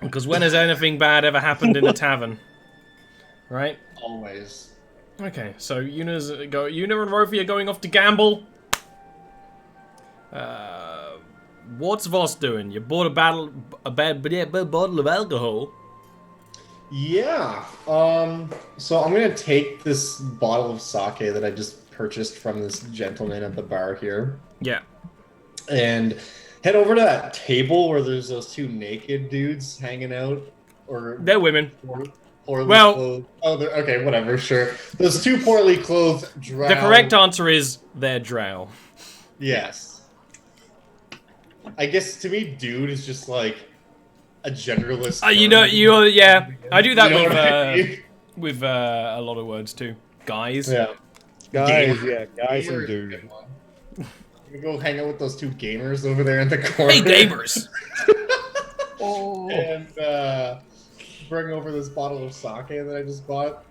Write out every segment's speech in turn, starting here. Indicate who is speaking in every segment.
Speaker 1: Because when has anything bad ever happened in a tavern? Right?
Speaker 2: Always.
Speaker 1: Okay, so Una and Rofi are going off to gamble. What's Voss doing? You bought a bottle of alcohol.
Speaker 2: Yeah. So I'm gonna take this bottle of sake that I just purchased from this gentleman at the bar here,
Speaker 1: Yeah.
Speaker 2: and head over to that table where there's those two naked dudes hanging out, or
Speaker 1: They're women.
Speaker 2: poorly
Speaker 1: Well,
Speaker 2: clothed. Oh, okay, whatever, sure. Those two poorly clothed
Speaker 1: the correct
Speaker 2: drow.
Speaker 1: answer is they're drow.
Speaker 2: Yes. I guess to me, dude is just like a generalist term.
Speaker 1: Yeah. I do that
Speaker 2: You know what I mean?
Speaker 1: with a lot of words too. Guys.
Speaker 2: Yeah.
Speaker 3: Guys,
Speaker 2: Gamer.
Speaker 3: yeah, guys
Speaker 2: Gamer
Speaker 3: and
Speaker 2: is a good
Speaker 3: dude.
Speaker 2: one. You go hang out with those two gamers over there in the corner.
Speaker 1: Hey, gamers.
Speaker 2: And bring over this bottle of sake that I just bought,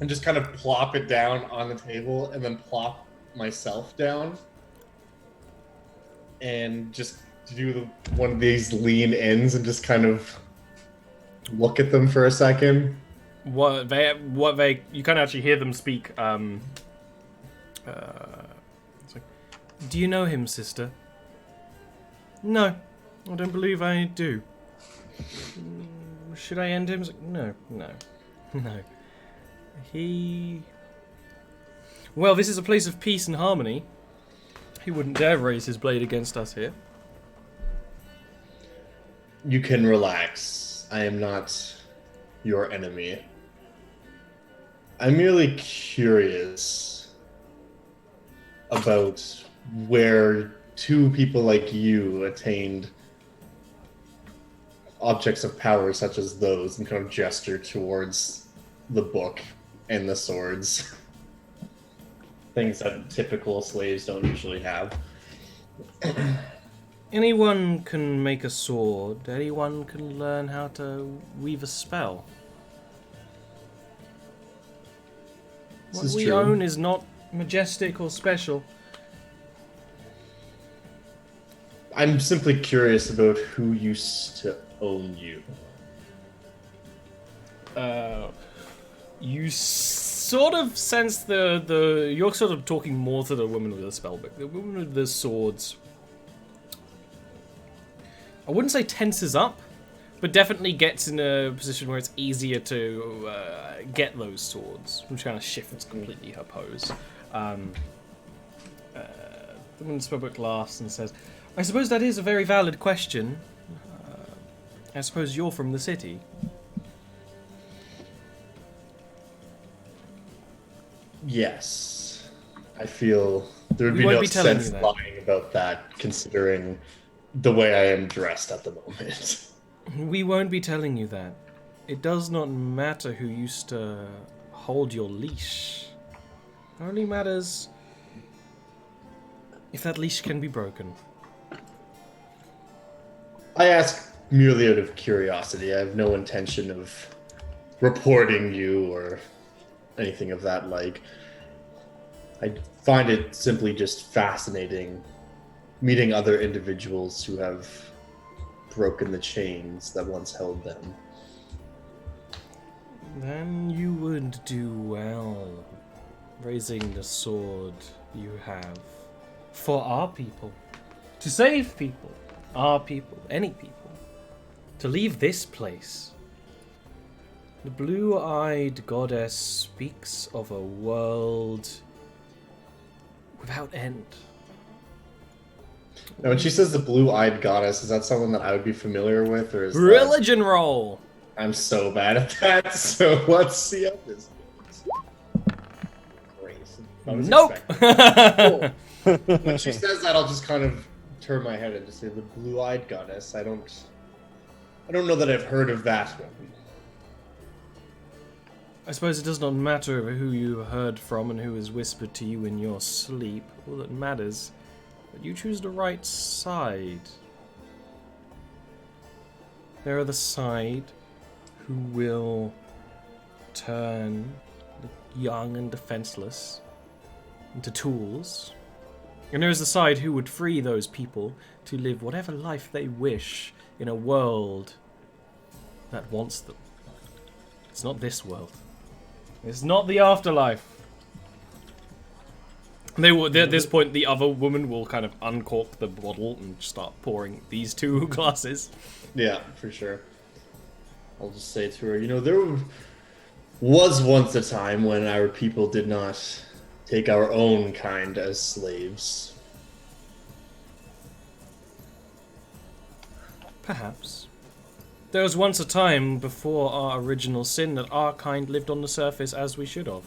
Speaker 2: and just kind of plop it down on the table, and then plop myself down, and just do one of these lean ins and just kind of look at them for a second.
Speaker 1: You can't actually hear them speak. It's like, do you know him, sister? No, I don't believe I do. Should I end him? It's like, no. Well, this is a place of peace and harmony. He wouldn't dare raise his blade against us here.
Speaker 2: You can relax. I am not your enemy. I'm merely curious about where two people like you attained objects of power such as those, and kind of gesture towards the book and the swords. Things that typical slaves don't usually have.
Speaker 1: Anyone can make a sword. Anyone can learn how to weave a spell. What we own is not majestic or special.
Speaker 2: I'm simply curious about who used to own you.
Speaker 1: You sort of sense you're sort of talking more to the woman with the spellbook. The woman with the swords, I wouldn't say tenses up, but definitely gets in a position where it's easier to get those swords, which kind of shifts completely her pose. The woman with the spellbook laughs and says, I suppose that is a very valid question. I suppose you're from the city.
Speaker 2: Yes. I feel there would
Speaker 1: We
Speaker 2: be
Speaker 1: won't
Speaker 2: no
Speaker 1: be telling
Speaker 2: sense
Speaker 1: you that.
Speaker 2: lying about that, considering the way I am dressed at the moment.
Speaker 1: We won't be telling you that. It does not matter who used to hold your leash. It only matters if that leash can be broken.
Speaker 2: I ask merely out of curiosity. I have no intention of reporting you or anything of that like. I find it simply just fascinating meeting other individuals who have broken the chains that once held them.
Speaker 1: Then you would do well raising the sword you have for our people. To save people. Our people. Any people. To leave this place. The blue-eyed goddess speaks of a world without end.
Speaker 2: Now, when she says the blue-eyed goddess, is that someone that I would be familiar with, or is
Speaker 1: Religion roll!
Speaker 2: I'm so bad at that. So let's see how this goes. Grace. I was
Speaker 1: Nope!
Speaker 2: expecting- Cool. When she says that, I'll just kind of turn my head and just say the blue-eyed goddess. I don't know that I've heard of that one.
Speaker 1: I suppose it does not matter who you heard from and who has whispered to you in your sleep. All that matters is that you choose the right side. There are the side who will turn the young and defenseless into tools. And there is the side who would free those people to live whatever life they wish in a world that wants them. It's not this world. It's not the afterlife. They will, at this point, the other woman will kind of uncork the bottle and start pouring these 2 glasses.
Speaker 2: Yeah, for sure. I'll just say to her, there was once a time when our people did not take our own kind as slaves.
Speaker 1: Perhaps. There was once a time before our original sin that our kind lived on the surface as we should have.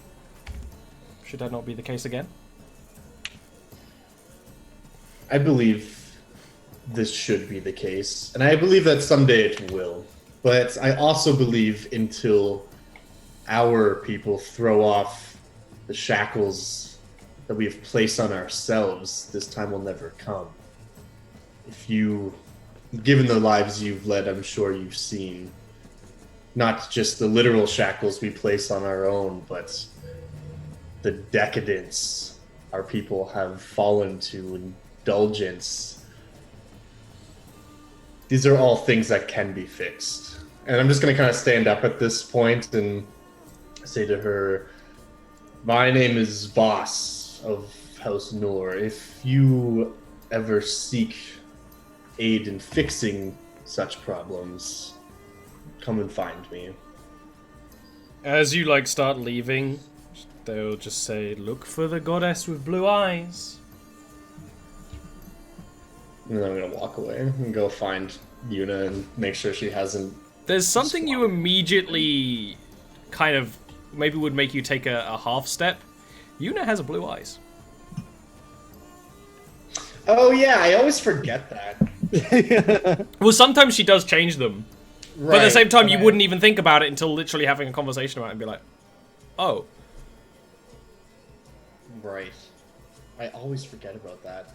Speaker 1: Should that not be the case again?
Speaker 2: I believe this should be the case, and I believe that someday it will. But I also believe until our people throw off the shackles that we have placed on ourselves, this time will never come. Given the lives you've led, I'm sure you've seen not just the literal shackles we place on our own, but the decadence our people have fallen to, indulgence. These are all things that can be fixed. And I'm just going to kind of stand up at this point and say to her, my name is Voss of House Noor. If you ever seek aid in fixing such problems, come and find me.
Speaker 1: As you start leaving, they'll just say, look for the goddess with blue eyes.
Speaker 2: And then I'm gonna walk away and go find Yuna and make sure she hasn't.
Speaker 1: There's something you immediately kind of maybe would make you take a half step. Yuna has a blue eyes.
Speaker 2: Oh yeah, I always forget that.
Speaker 1: Well, sometimes she does change them. Right, but at the same time, you wouldn't even think about it until literally having a conversation about it and be like, oh.
Speaker 2: Right. I always forget about that.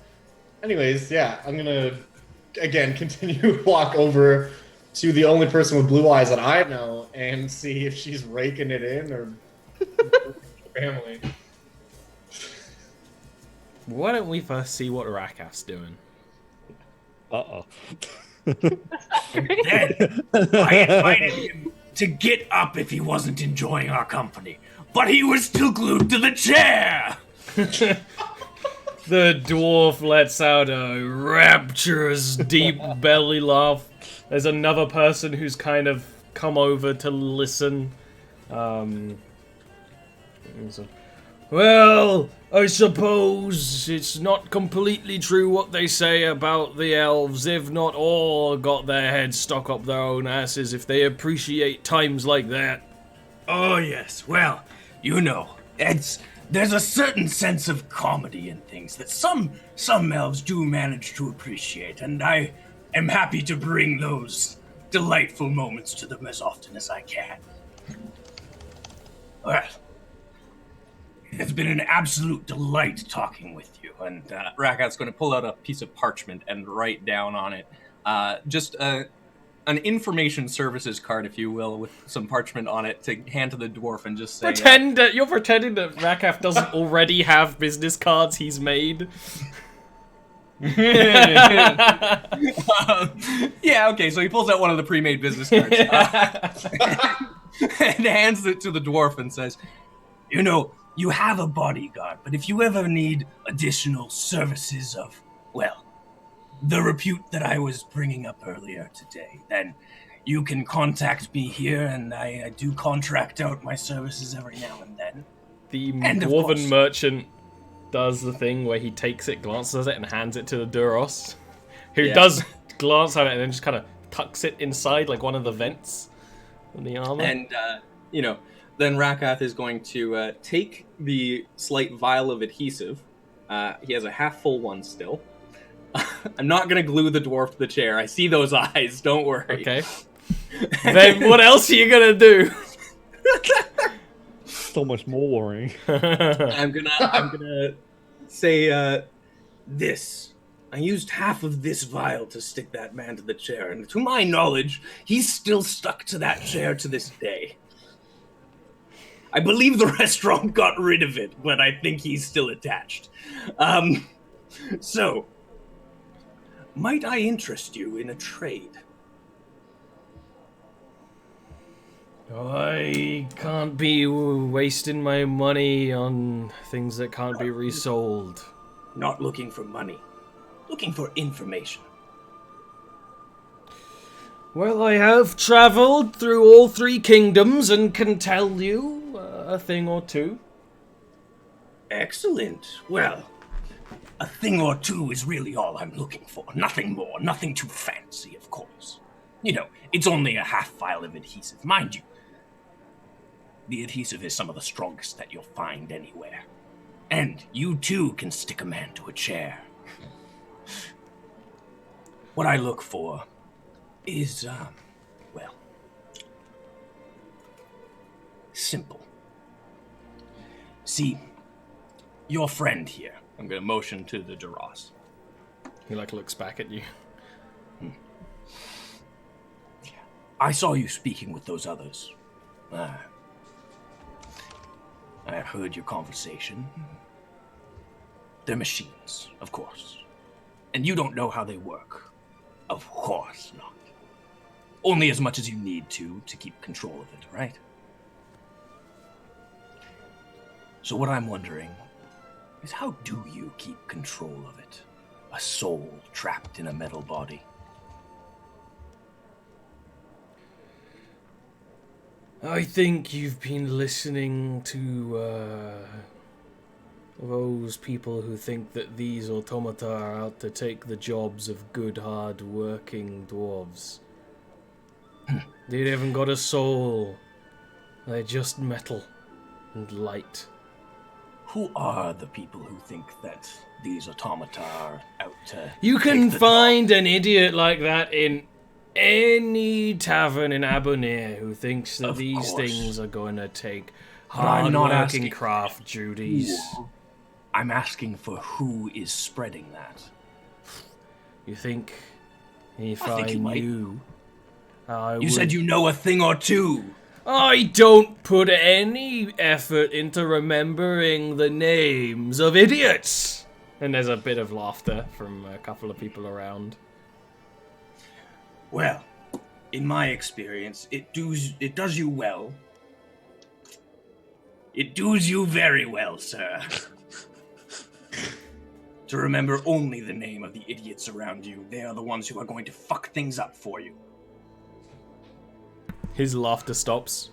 Speaker 2: Anyways, yeah, I'm gonna, again, continue to walk over to the only person with blue eyes that I know and see if she's raking it in or family.
Speaker 1: Why don't we first see what Rakaf's doing?
Speaker 3: Uh-oh.
Speaker 4: Then I invited him to get up if he wasn't enjoying our company, but he was still glued to the chair.
Speaker 1: The dwarf lets out a rapturous, deep belly laugh. There's another person who's kind of come over to listen. Well, I suppose it's not completely true what they say about the elves. They've not all got their heads stuck up their own asses if they appreciate times like that.
Speaker 4: Oh yes, well, there's a certain sense of comedy in things that some elves do manage to appreciate, and I am happy to bring those delightful moments to them as often as I can. Well, it's been an absolute delight talking with you.
Speaker 5: And Rakat's going to pull out a piece of parchment and write down on it just an information services card, if you will, with some parchment on it to hand to the dwarf and just say...
Speaker 1: You're pretending that Rakaf doesn't already have business cards he's made.
Speaker 5: Yeah, okay, so he pulls out one of the pre-made business cards and hands it to the dwarf and says,
Speaker 4: you have a bodyguard, but if you ever need additional services of, the repute that I was bringing up earlier today, then you can contact me here, and I do contract out my services every now and then.
Speaker 1: The dwarven merchant does the thing where he takes it, glances at it, and hands it to the Duros, who does glance at it and then just kind of tucks it inside like one of the vents in the armor.
Speaker 5: And, then Rakath is going to take the slight vial of adhesive. He has a half-full one still. I'm not going to glue the dwarf to the chair. I see those eyes. Don't worry.
Speaker 1: Okay. Then what else are you going to do?
Speaker 3: So much more worrying.
Speaker 5: I'm gonna say this. I used half of this vial to stick that man to the chair, and to my knowledge, he's still stuck to that chair to this day. I believe the restaurant got rid of it, but I think he's still attached. So, might I interest you in a trade?
Speaker 1: I can't be wasting my money on things that can't be resold.
Speaker 4: Not looking for money. Looking for information.
Speaker 1: Well, I have travelled through all 3 kingdoms and can tell you a thing or two.
Speaker 4: Excellent. Well, a thing or two is really all I'm looking for. Nothing more. Nothing too fancy, of course. You know, it's only a half vial of adhesive. Mind you, the adhesive is some of the strongest that you'll find anywhere. And you too can stick a man to a chair. What I look for is, well, simple. See, your friend here, I'm going to motion to the Duras.
Speaker 1: He looks back at you.
Speaker 4: I saw you speaking with those others. I heard your conversation. They're machines, of course. And you don't know how they work. Of course not. Only as much as you need to keep control of it, right? So what I'm wondering is, how do you keep control of it? A soul trapped in a metal body.
Speaker 1: I think you've been listening to those people who think that these automata are out to take the jobs of good, hard-working dwarves. They haven't got a soul. They're just metal and light.
Speaker 4: Who are the people who think that these automata are out to...
Speaker 1: You can
Speaker 4: take the
Speaker 1: find an idiot like that in any tavern in Abonir who thinks that
Speaker 4: Of
Speaker 1: these
Speaker 4: course.
Speaker 1: things are going to take
Speaker 4: But I'm not
Speaker 1: hard-working
Speaker 4: asking-
Speaker 1: craft duties.
Speaker 4: I'm asking for who is spreading that.
Speaker 1: You think if
Speaker 4: I think you might.
Speaker 1: knew, I
Speaker 4: You
Speaker 1: would...
Speaker 4: said you know a thing or two.
Speaker 1: I don't put any effort into remembering the names of idiots. And there's a bit of laughter from a couple of people around.
Speaker 4: Well, in my experience, it does you well. It does you very well, sir. To remember only the name of the idiots around you. They are the ones who are going to fuck things up for you.
Speaker 1: His laughter stops.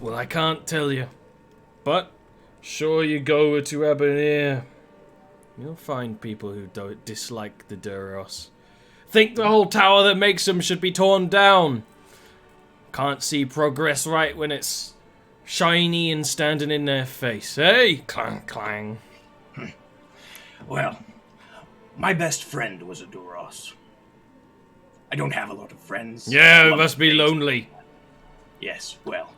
Speaker 1: Well, I can't tell you. But, sure you go to Abonir. You'll find people who don't dislike the Duros. Think the whole tower that makes them should be torn down. Can't see progress right when it's shiny and standing in their face. Hey, clang, clang.
Speaker 4: Well, my best friend was a Duros. I don't have a lot of friends.
Speaker 1: Yeah, it
Speaker 4: Love
Speaker 1: must be
Speaker 4: things.
Speaker 1: lonely.
Speaker 4: Yes, well,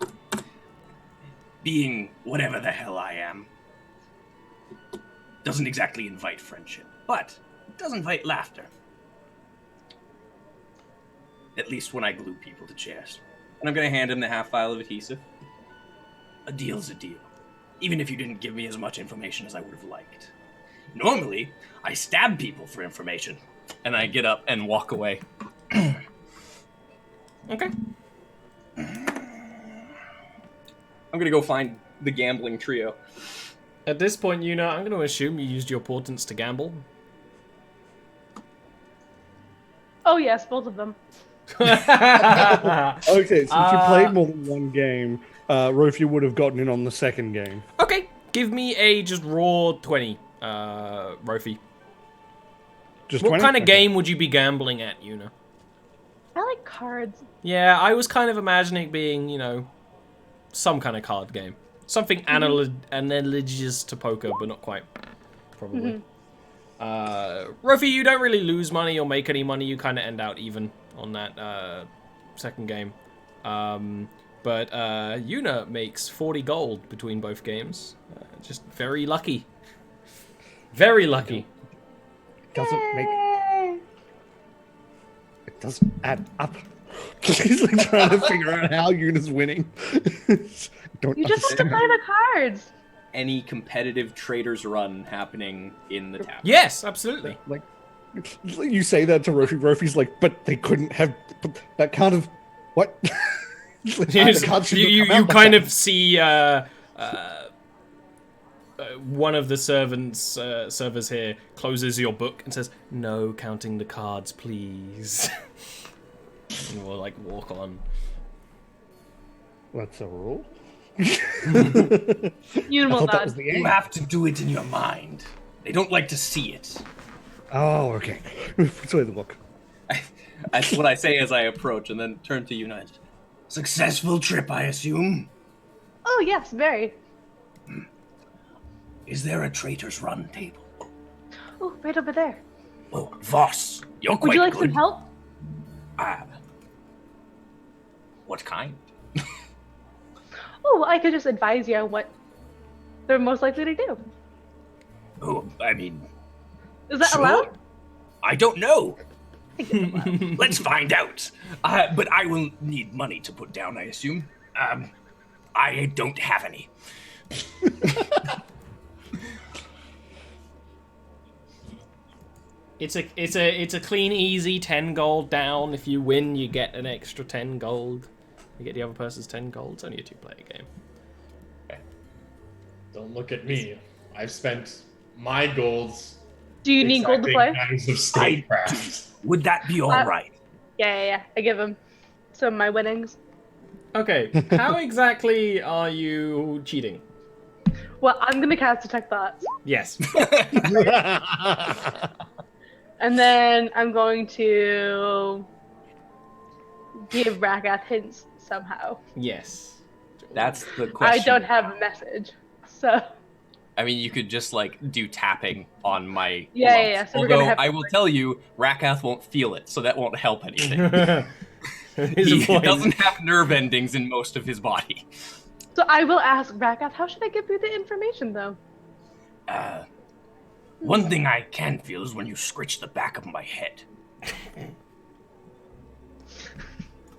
Speaker 4: being whatever the hell I am doesn't exactly invite friendship, but it does invite laughter. At least when I glue people to chairs.
Speaker 5: And I'm going to hand him the half vial of adhesive.
Speaker 4: A deal's a deal, even if you didn't give me as much information as I would have liked. Normally, I stab people for information.
Speaker 5: And I get up and walk away.
Speaker 1: Okay.
Speaker 5: I'm going to go find the gambling trio.
Speaker 1: At this point, I'm going to assume you used your portents to gamble.
Speaker 6: Oh yes, both of them.
Speaker 3: Okay, since you
Speaker 1: Uh,
Speaker 3: played more than one game, Rofi would have gotten in on the second game.
Speaker 1: Okay, give me a just raw 20, Rofi.
Speaker 3: Just
Speaker 1: What
Speaker 3: 20?
Speaker 1: kind of
Speaker 3: Okay.
Speaker 1: game would you be gambling at, Una?
Speaker 6: I like cards.
Speaker 1: Yeah, I was kind of imagining it being, some kind of card game. Something analogous to poker, but not quite. Probably. Rofi, you don't really lose money or make any money. You kind of end out even on that second game. But Una makes 40 gold between both games. Just very lucky. Very lucky.
Speaker 3: Doesn't make... It doesn't add up. He's like trying to figure out how Yuna's winning. Don't
Speaker 6: You just have to
Speaker 3: understand.
Speaker 6: play the cards.
Speaker 5: Any competitive traders run happening in the tavern.
Speaker 1: Yes, absolutely.
Speaker 3: Like, you say that to Rofi. Rofi's like, but they couldn't have... But that can't have... What?
Speaker 1: You kind of see one of the servers here closes your book and says, "No counting the cards, please." And we'll like walk on.
Speaker 3: What's a rule?
Speaker 6: Unimal nod.
Speaker 4: You have to do it in your mind. They don't like to see it.
Speaker 3: Oh, okay. Put away the book.
Speaker 5: That's what I say as I approach, and then turn to United.
Speaker 4: Successful trip, I assume.
Speaker 6: Oh yes, very.
Speaker 4: Is there a Traitor's Run table?
Speaker 6: Oh, right over there.
Speaker 4: Oh, Voss, you're quite
Speaker 6: Would you like
Speaker 4: good.
Speaker 6: some help?
Speaker 5: What kind?
Speaker 6: Oh, I could just advise you on what they're most likely to do.
Speaker 4: Oh, I mean,
Speaker 6: Is that
Speaker 4: sure.
Speaker 6: allowed?
Speaker 4: I don't know.
Speaker 6: I think it's allowed.
Speaker 4: Let's find out. But I will need money to put down, I assume. I don't have any.
Speaker 1: It's a clean, easy 10 gold down. If you win, you get an extra 10 gold. You get the other person's 10 gold. It's only a 2-player game.
Speaker 2: Don't look at me. I've spent my golds.
Speaker 6: Do you need gold to play?
Speaker 2: Matters of statecraft.
Speaker 4: Would that be all right?
Speaker 6: Yeah. I give him some of my winnings.
Speaker 1: Okay, how exactly are you cheating?
Speaker 6: Well, I'm gonna cast Detect Thoughts.
Speaker 1: Yes.
Speaker 6: And then I'm going to give Ragath hints somehow.
Speaker 1: Yes.
Speaker 5: That's the question.
Speaker 6: I don't have a message, so...
Speaker 5: I mean, you could just like do tapping on my.
Speaker 6: Yeah. So we're gonna
Speaker 5: Although
Speaker 6: have
Speaker 5: I
Speaker 6: to,
Speaker 5: will
Speaker 6: like-
Speaker 5: tell you, Rakath won't feel it, so that won't help anything.
Speaker 1: Here's a
Speaker 5: He
Speaker 1: point.
Speaker 5: doesn't have nerve endings in most of his body.
Speaker 6: So I will ask Ragath, how should I give you the information, though?
Speaker 4: One thing I can feel is when you scritch the back of my head.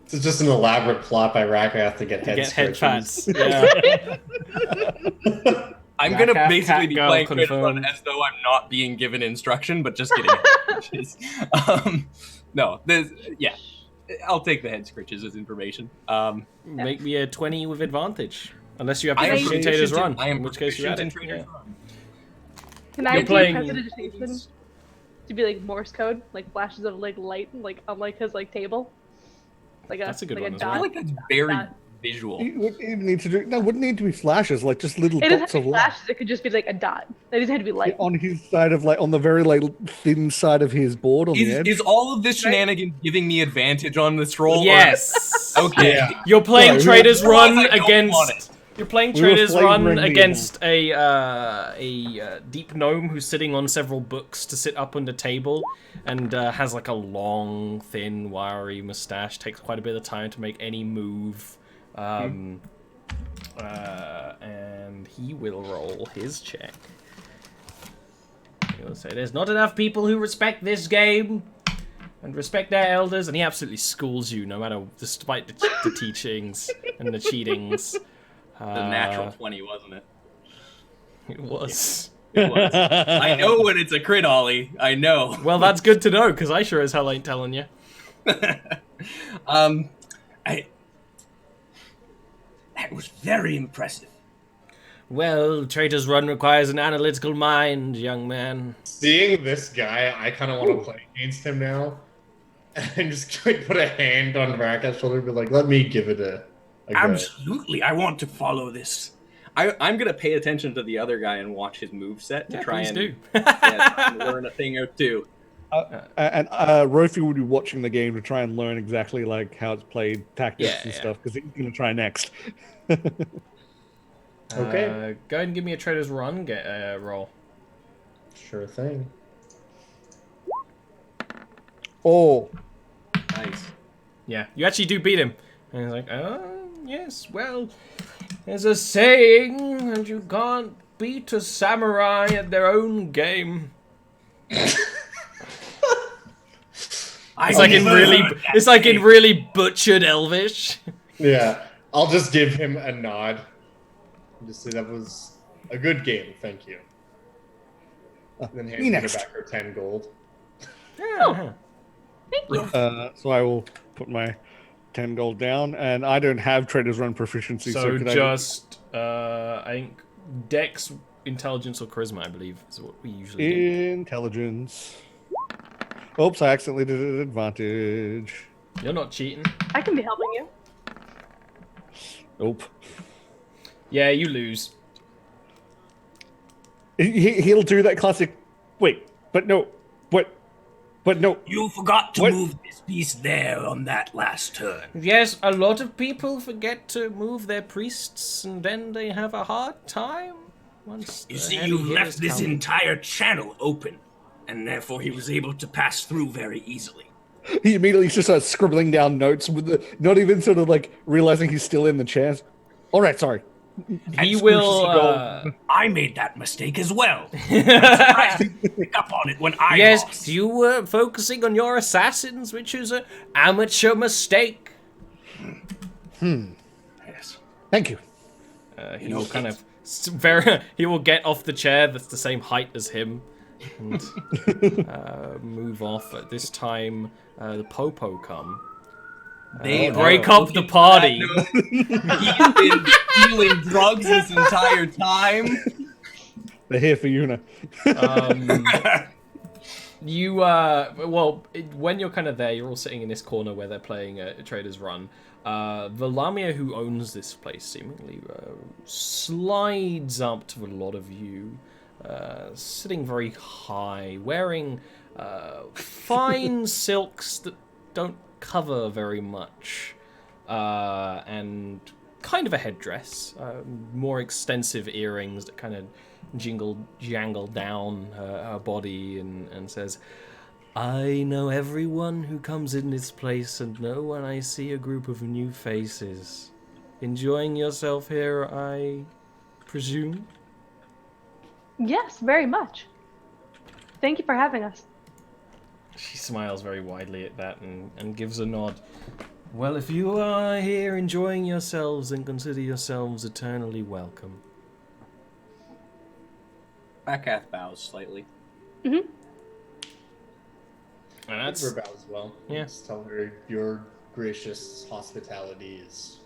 Speaker 2: This is just an elaborate plot by Rakath to get head
Speaker 1: Get head
Speaker 2: scratches.
Speaker 1: fats. Yeah.
Speaker 5: I'm gonna
Speaker 1: Rakath,
Speaker 5: basically be
Speaker 1: Catgirl
Speaker 5: playing Crit
Speaker 1: confirmed.
Speaker 5: Run as though I'm not being given instruction, but just getting head scritches. No, yeah. I'll take the head scritches as information.
Speaker 1: Make me a 20 with advantage. Unless you have
Speaker 5: I am
Speaker 1: Prestidigitator's Run,
Speaker 5: I am
Speaker 1: in which case you
Speaker 5: proficient
Speaker 1: add
Speaker 5: in
Speaker 1: it.
Speaker 5: Traitor's
Speaker 1: Yeah.
Speaker 5: Run.
Speaker 6: Can I
Speaker 1: You're
Speaker 6: do
Speaker 1: playing-
Speaker 6: prestidigitation to be like Morse code, like flashes of like light, like on like his like table, like a
Speaker 1: That's a good
Speaker 6: like
Speaker 1: one
Speaker 6: a
Speaker 1: as
Speaker 5: I
Speaker 1: well.
Speaker 6: dot.
Speaker 5: feel like that's very
Speaker 6: Dot.
Speaker 5: visual.
Speaker 3: You wouldn't even need to do. No, wouldn't need to be flashes. Like just little
Speaker 6: It doesn't
Speaker 3: dots
Speaker 6: have
Speaker 3: of
Speaker 6: to be
Speaker 3: light
Speaker 6: flashes. It could just be like a dot. It doesn't have to be light.
Speaker 3: on his side of like on the very like thin side of his board on the edge.
Speaker 5: Is all of this shenanigan giving me advantage on this roll? or-
Speaker 1: Yes.
Speaker 5: Okay.
Speaker 2: Yeah.
Speaker 1: You're playing
Speaker 3: Sorry,
Speaker 1: Trader's
Speaker 5: Otherwise,
Speaker 1: Run
Speaker 5: I don't want
Speaker 1: against.
Speaker 5: it.
Speaker 1: You're playing
Speaker 3: We were
Speaker 1: Trader's Run
Speaker 3: flavouring the
Speaker 1: against a deep gnome who's sitting on several books to sit up on the table, and has like a long, thin, wiry mustache. Takes quite a bit of time to make any move. And he will roll his check. He'll say, "There's not enough people who respect this game and respect their elders," and he absolutely schools you, no matter, despite the teachings and the cheatings.
Speaker 5: The natural 20, wasn't it?
Speaker 1: It was.
Speaker 5: It was. I know when it's a crit, Ollie. I know.
Speaker 1: Well, that's good to know, because I sure as hell ain't telling you.
Speaker 4: That was very impressive.
Speaker 1: Well, Trader's Run requires an analytical mind, young man.
Speaker 2: Seeing this guy, I kind of want to play against him now. And just like, put a hand on Rakath's shoulder and be like, let me give it a go.
Speaker 4: Absolutely, I want to follow this.
Speaker 5: I'm gonna pay attention to the other guy and watch his moveset to
Speaker 1: Yeah,
Speaker 5: try
Speaker 1: please
Speaker 5: and,
Speaker 1: do.
Speaker 5: try and learn a thing or two.
Speaker 3: And Rofi will be watching the game to try and learn exactly like how it's played, tactics
Speaker 1: Yeah,
Speaker 3: and
Speaker 1: yeah.
Speaker 3: stuff, because he's going to try next.
Speaker 2: Okay.
Speaker 1: Go ahead and give me a Trader's Run roll.
Speaker 2: Sure thing.
Speaker 3: Oh,
Speaker 5: Nice.
Speaker 1: Yeah, you actually do beat him. And he's like, oh, yes, well, there's a saying, and you can't beat a samurai at their own game. It's like in really butchered Elvish.
Speaker 2: Yeah, I'll just give him a nod. Just say that was a good game, thank you. And then hand
Speaker 3: me
Speaker 2: her
Speaker 3: next.
Speaker 2: back her 10 gold.
Speaker 1: Yeah.
Speaker 6: Thank you.
Speaker 3: so I will put my 10 gold down, and I don't have Trader's Run proficiency,
Speaker 1: So
Speaker 3: could
Speaker 1: just, I think, Dex, Intelligence, or Charisma, I believe, is what we usually do.
Speaker 3: Intelligence. Oops, I accidentally did an advantage.
Speaker 1: You're not cheating.
Speaker 6: I can be helping you.
Speaker 3: Nope.
Speaker 1: Yeah, you lose.
Speaker 3: He'll do that classic. Wait, but no. But no.
Speaker 4: You forgot to
Speaker 3: What?
Speaker 4: move this piece there on that last turn.
Speaker 1: Yes, a lot of people forget to move their priests, and then they have a hard time. Once
Speaker 4: You
Speaker 1: the
Speaker 4: see,
Speaker 1: heavy
Speaker 4: you
Speaker 1: hitters
Speaker 4: left this
Speaker 1: come.
Speaker 4: entire channel open, and therefore he was able to pass through very easily.
Speaker 3: He immediately just starts scribbling down notes with not even sort of like realizing he's still in the chairs. All right, sorry.
Speaker 1: He
Speaker 4: And
Speaker 1: will.
Speaker 4: I made that mistake as well. I didn't pick up on it when I
Speaker 1: Yes,
Speaker 4: lost.
Speaker 1: you were focusing on your assassins, which is an amateur mistake.
Speaker 4: Yes.
Speaker 3: Thank you.
Speaker 1: He will kind of he will get off the chair that's the same height as him and move off. At this time, the Popo come.
Speaker 4: They
Speaker 1: break
Speaker 4: are
Speaker 1: up the
Speaker 4: looking for
Speaker 1: party.
Speaker 4: that note. He's been dealing drugs this entire time.
Speaker 3: They're here for Yuna.
Speaker 1: You when you're kind of there, you're all sitting in this corner where they're playing a Trader's Run. The Lamia who owns this place seemingly slides up to a lot of you, sitting very high, wearing fine silks that don't cover very much, and kind of a headdress, more extensive earrings that kind of jangle down her body, and says, I know everyone who comes in this place and know when I see a group of new faces. Enjoying yourself here, I presume?
Speaker 6: Yes, very much. Thank you for having us.
Speaker 1: She smiles very widely at that and gives a nod. Well, if you are here enjoying yourselves, then consider yourselves eternally welcome.
Speaker 5: Bakath bows slightly.
Speaker 6: Mm-hmm.
Speaker 1: And that's...
Speaker 2: Give her a bow as well.
Speaker 1: Yeah.
Speaker 2: Just tell her your gracious hospitality is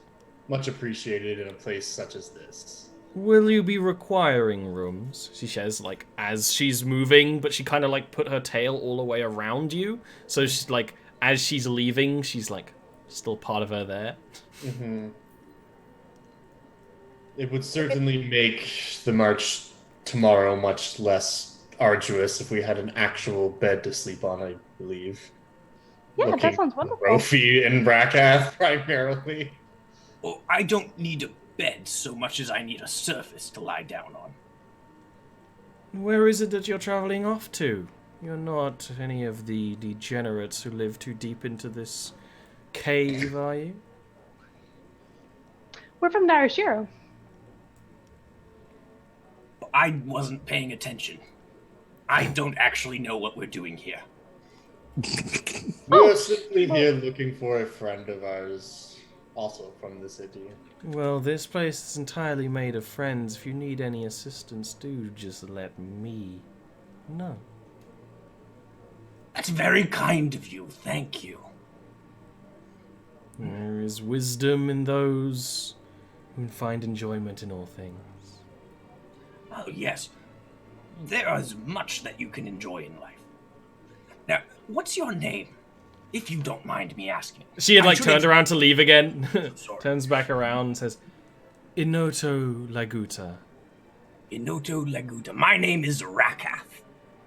Speaker 2: much appreciated in a place such as this.
Speaker 1: Will you be requiring rooms? She says, like, as she's moving, but she kind of, like, put her tail all the way around you. So, she's, like, as she's leaving, she's, like, still part of her there.
Speaker 2: Mm-hmm. It would certainly make the march tomorrow much less arduous if we had an actual bed to sleep on, I believe.
Speaker 6: Yeah,
Speaker 2: Looking
Speaker 6: that sounds wonderful.
Speaker 2: for Rofi and Brakath, primarily.
Speaker 4: Well, I don't need a bed so much as I need a surface to lie down on.
Speaker 1: Where is it that you're traveling off to? You're not any of the degenerates who live too deep into this cave, are you?
Speaker 6: We're from Narashiro.
Speaker 4: I wasn't paying attention. I don't actually know what we're doing here.
Speaker 2: We are simply here looking for a friend of ours, also from the city.
Speaker 1: Well, this place is entirely made of friends. If you need any assistance, do just let me know.
Speaker 4: That's very kind of you. Thank you.
Speaker 1: There is wisdom in those who find enjoyment in all things.
Speaker 4: Oh, yes. There is much that you can enjoy in life. Now, what's your name? If you don't mind me asking.
Speaker 1: She had,
Speaker 4: I
Speaker 1: like,
Speaker 4: should
Speaker 1: turned
Speaker 4: have-
Speaker 1: around to leave again.
Speaker 4: Sorry.
Speaker 1: Turns back around and says, Inoto Laguta.
Speaker 4: Inoto Laguta. My name is Rakath.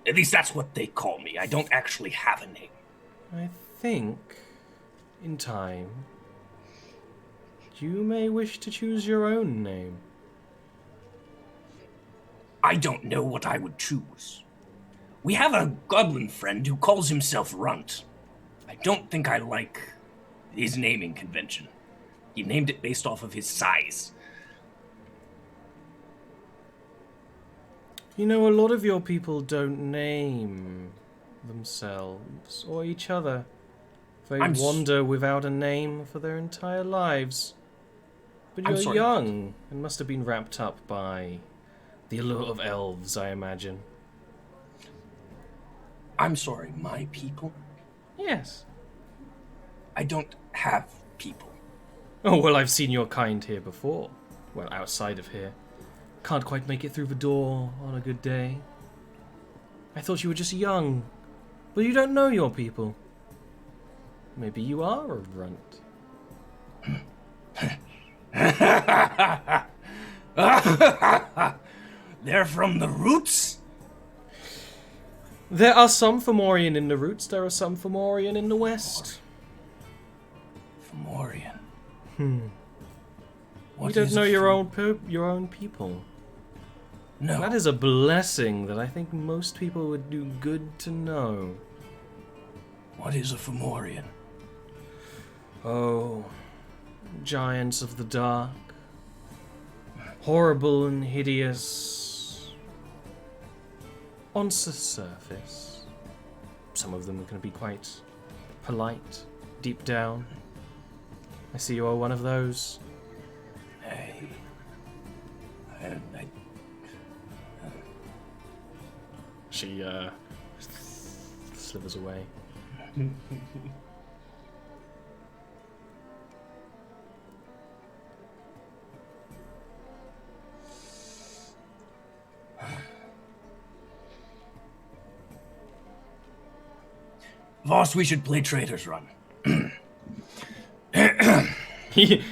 Speaker 4: At least that's what they call me. I don't actually have a name.
Speaker 1: I think, in time, you may wish to choose your own name.
Speaker 4: I don't know what I would choose. We have a goblin friend who calls himself Runt. I don't think I like his naming convention. He named it based off of his size.
Speaker 1: You know, a lot of your people don't name themselves or each other. They
Speaker 4: I'm s-
Speaker 1: wander without a name for their entire lives. But
Speaker 4: I'm
Speaker 1: you're
Speaker 4: sorry,
Speaker 1: young and must have been wrapped up by the allure of elves, I imagine.
Speaker 4: I'm sorry, my people?
Speaker 1: Yes.
Speaker 4: I don't have people.
Speaker 1: Oh, well, I've seen your kind here before. Well, outside of here. Can't quite make it through the door on a good day. I thought you were just young. But you don't know your people. Maybe you are a runt.
Speaker 4: They're from the roots?
Speaker 1: There are some Fomorian in the roots, there are some Fomorian in the west.
Speaker 4: Fomorian.
Speaker 1: You
Speaker 4: What
Speaker 1: don't
Speaker 4: is
Speaker 1: know
Speaker 4: a
Speaker 1: your own people.
Speaker 4: No.
Speaker 1: That is a blessing that I think most people would do good to know.
Speaker 4: What is a Fomorian?
Speaker 1: Oh, giants of the dark. Horrible and hideous. On the surface. Some of them are going to be quite polite, deep down. I see you are one of those. She, slithers away.
Speaker 4: Voss, we should play Trader's Run.
Speaker 1: He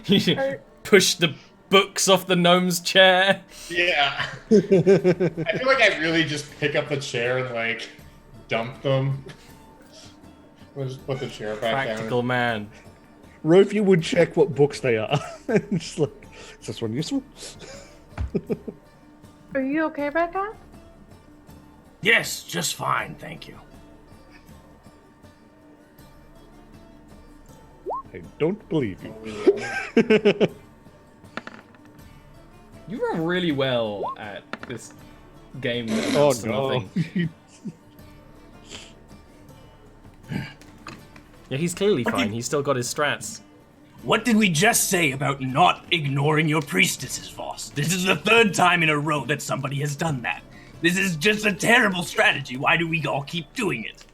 Speaker 1: pushed the books off the gnome's chair.
Speaker 2: Yeah. I feel like I really just pick up the chair and, like, dump them. We'll just put the chair back
Speaker 1: Practical
Speaker 2: down.
Speaker 1: man.
Speaker 3: Rofi would check what books they are. Just like, is this one useful?
Speaker 6: Are you okay, Becca?
Speaker 4: Yes, just fine, thank you.
Speaker 3: I don't believe you.
Speaker 1: You roll really well at this game. That
Speaker 3: Oh
Speaker 1: amounts to
Speaker 3: no.
Speaker 1: nothing. Yeah, he's clearly fine. He's still got his strats.
Speaker 4: What did we just say about not ignoring your priestesses, Voss? This is the third time in a row that somebody has done that. This is just a terrible strategy. Why do we all keep doing it?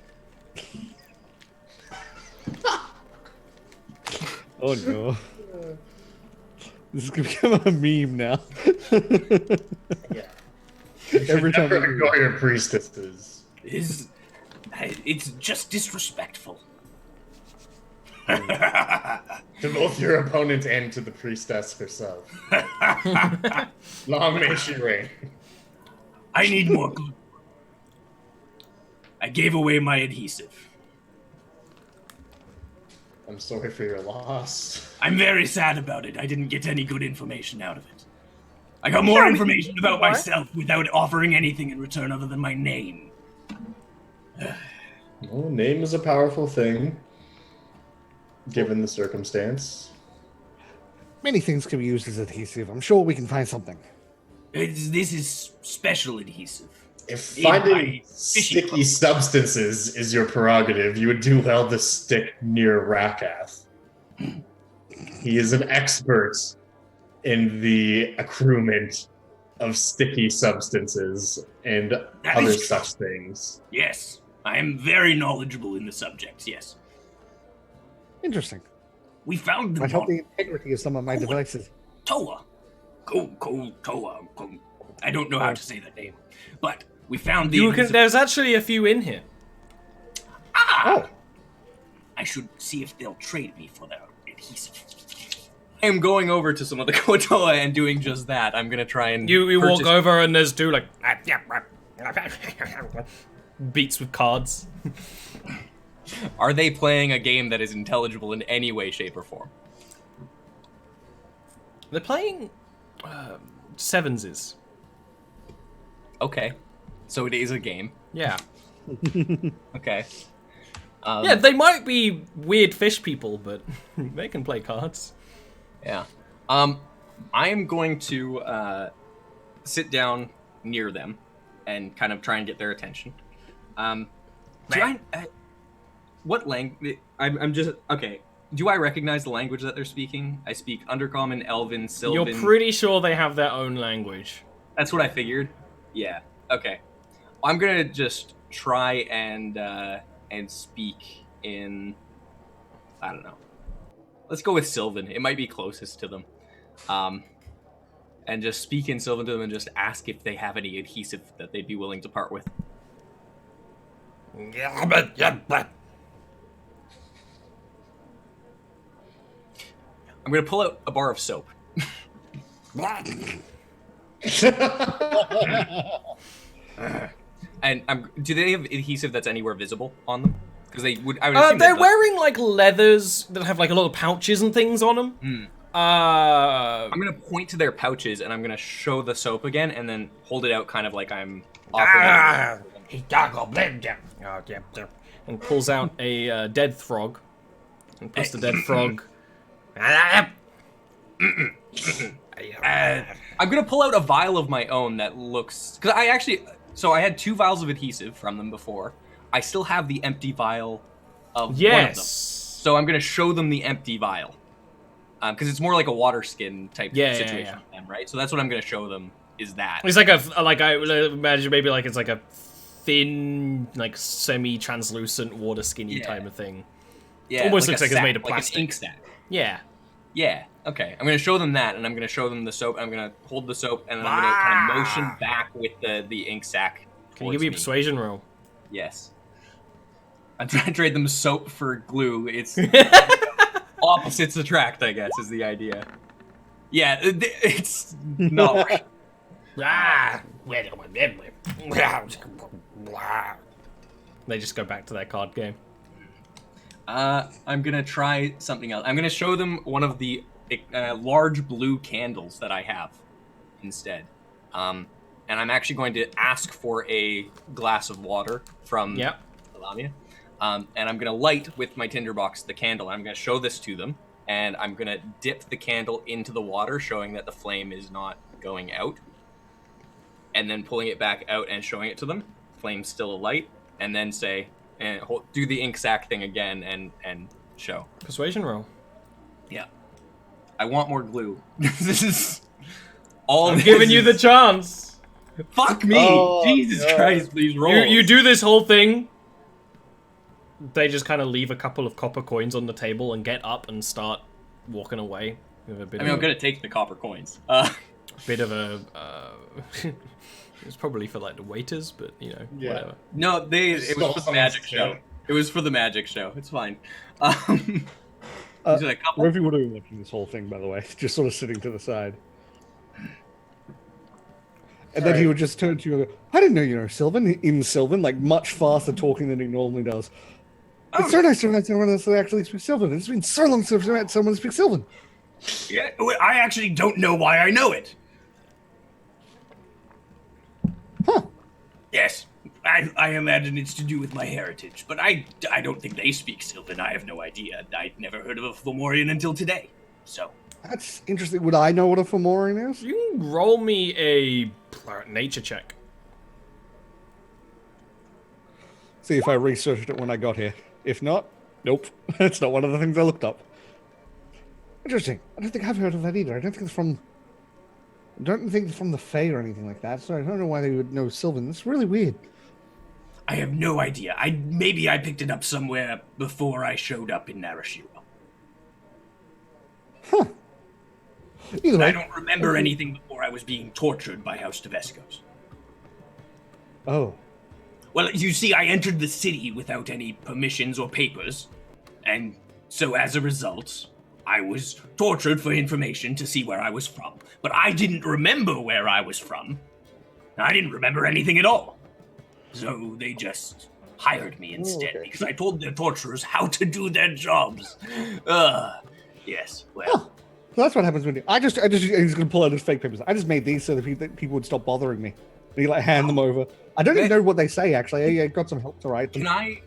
Speaker 3: Oh no. This is gonna become a meme now.
Speaker 2: Yeah.
Speaker 3: Every time
Speaker 2: Never
Speaker 3: we do
Speaker 2: ignore your priestesses.
Speaker 4: It's just disrespectful.
Speaker 2: To both your opponent and to the priestess herself. Long may she reign.
Speaker 4: I need more glue. I gave away my adhesive.
Speaker 2: I'm sorry for your loss.
Speaker 4: I'm very sad about it. I didn't get any good information out of it. I got more information about myself without offering anything in return other than my name.
Speaker 2: Well, name is a powerful thing, given the circumstance.
Speaker 3: Many things can be used as adhesive. I'm sure we can find something.
Speaker 4: This is special adhesive.
Speaker 2: If
Speaker 4: Made by
Speaker 2: finding
Speaker 4: fishing
Speaker 2: sticky
Speaker 4: clubs.
Speaker 2: substances is your prerogative, you would do well to stick near Rakath. He is an expert in the accruement of sticky substances and
Speaker 4: That
Speaker 2: other
Speaker 4: is true.
Speaker 2: such things.
Speaker 4: Yes, I am very knowledgeable in the subject, yes.
Speaker 3: Interesting.
Speaker 4: We found the
Speaker 3: Might help the integrity of some of my devices.
Speaker 4: Toa. Toa. I don't know how to say that name. But we found the...
Speaker 1: There's actually a few in here.
Speaker 3: Oh,
Speaker 4: I should see if they'll trade me for their adhesive.
Speaker 5: I am going over to some of the Kotoa and doing just that. I'm gonna try and
Speaker 1: You walk
Speaker 5: purchase-
Speaker 1: over and there's two like beats with cards.
Speaker 5: Are they playing a game that is intelligible in any way, shape, or form?
Speaker 1: They're playing sevenses.
Speaker 5: Okay, so it is a game.
Speaker 1: Yeah.
Speaker 5: Okay.
Speaker 1: Yeah, they might be weird fish people, but they can play cards.
Speaker 5: Yeah. I am going to sit down near them and kind of try and get their attention. What language? I'm just okay. Do I recognize the language that they're speaking? I speak Undercommon, Elven, Sylvan.
Speaker 1: You're pretty sure they have their own language.
Speaker 5: That's what I figured. Yeah. Okay. I'm gonna just try and speak in, I don't know,
Speaker 7: let's go with Sylvan. It might be closest to them. And just speak in Sylvan to them and just ask if they have any adhesive that they'd be willing to part with. I'm gonna pull out a bar of soap. And do they have adhesive that's anywhere visible on them? Because they would. I would assume
Speaker 1: they're wearing like leathers that have like a lot of pouches and things on them.
Speaker 7: I'm gonna point to their pouches and I'm gonna show the soap again and then hold it out, kind of like I'm offering.
Speaker 1: And pulls out a dead frog and puts the dead frog.
Speaker 7: I'm gonna pull out a vial of my own that looks, because I had 2 vials of adhesive from them before. I still have the empty vial of one of them. So I'm gonna show them the empty vial. Because it's more like a water skin type situation for them, right? So that's what I'm gonna show them, is that.
Speaker 1: It's like I would imagine maybe like it's like a thin, like semi-translucent water skinny type of thing.
Speaker 7: Yeah,
Speaker 1: almost
Speaker 7: like
Speaker 1: looks like
Speaker 7: sack,
Speaker 1: it's made of
Speaker 7: like
Speaker 1: plastic.
Speaker 7: an ink sack.
Speaker 1: Yeah.
Speaker 7: Yeah. Okay. I'm gonna show them that, and I'm gonna show them the soap. I'm gonna hold the soap, and then I'm gonna kind of motion back with the ink sack.
Speaker 1: Can you give me a persuasion roll?
Speaker 7: Yes. I'm trying to trade them soap for glue. It's opposites attract, I guess, is the idea. Yeah, it's not right.
Speaker 1: They just go back to their card game.
Speaker 7: I'm gonna try something else. I'm gonna show them one of the large blue candles that I have instead. And I'm actually going to ask for a glass of water from Lamia. And I'm gonna light with my tinderbox the candle. I'm gonna show this to them, and I'm gonna dip the candle into the water, showing that the flame is not going out. And then pulling it back out and showing it to them. Flame's still alight, and then say, and do the ink sack thing again and show.
Speaker 1: Persuasion roll.
Speaker 7: Yeah. I want more glue. This is all.
Speaker 1: I'm giving you the chance.
Speaker 7: Fuck me! Jesus Christ, please roll.
Speaker 1: You do this whole thing. They just kind of leave a couple of copper coins on the table and get up and start walking away. With a bit
Speaker 7: I'm gonna take the copper coins.
Speaker 1: Bit of a. It's probably for like the waiters, but you know, whatever.
Speaker 7: No, it was for the magic show. It was for the magic show. It's fine.
Speaker 3: Rovi would have been watching this whole thing, by the way, just sort of sitting to the side. And then he would just turn to you and go, I didn't know you know Sylvan, in Sylvan, like much faster talking than he normally does. It's so nice to have someone else that actually speaks Sylvan. It's been so long since I've met someone who speaks Sylvan.
Speaker 4: Yeah, I actually don't know why I know it.
Speaker 3: Huh.
Speaker 4: Yes, I imagine it's to do with my heritage, but I don't think they speak Sylvan. I have no idea. I'd never heard of a Fomorian until today, so.
Speaker 3: That's interesting. Would I know what a Fomorian is?
Speaker 1: You can roll me a nature check.
Speaker 3: See if I researched it when I got here. If not, nope. It's not one of the things I looked up. Interesting. I don't think I've heard of that either. I don't think it's from the Fae or anything like that. So I don't know why they would know Sylvan. That's really weird.
Speaker 4: I have no idea. Maybe I picked it up somewhere before I showed up in Narashiro.
Speaker 3: Huh. Either way.
Speaker 4: I don't remember anything before I was being tortured by House Tabescos.
Speaker 3: Oh.
Speaker 4: Well, you see, I entered the city without any permissions or papers, and so as a result, I was tortured for information to see where I was from. But I didn't remember where I was from. I didn't remember anything at all. So they just hired me instead, because I told their torturers how to do their jobs. Yes, well.
Speaker 3: Huh. So that's what happens when he's going to pull out his fake papers. I just made these so that people would stop bothering me. And he hand them over. I don't even know what they say, actually. I got some help to write them.
Speaker 7: I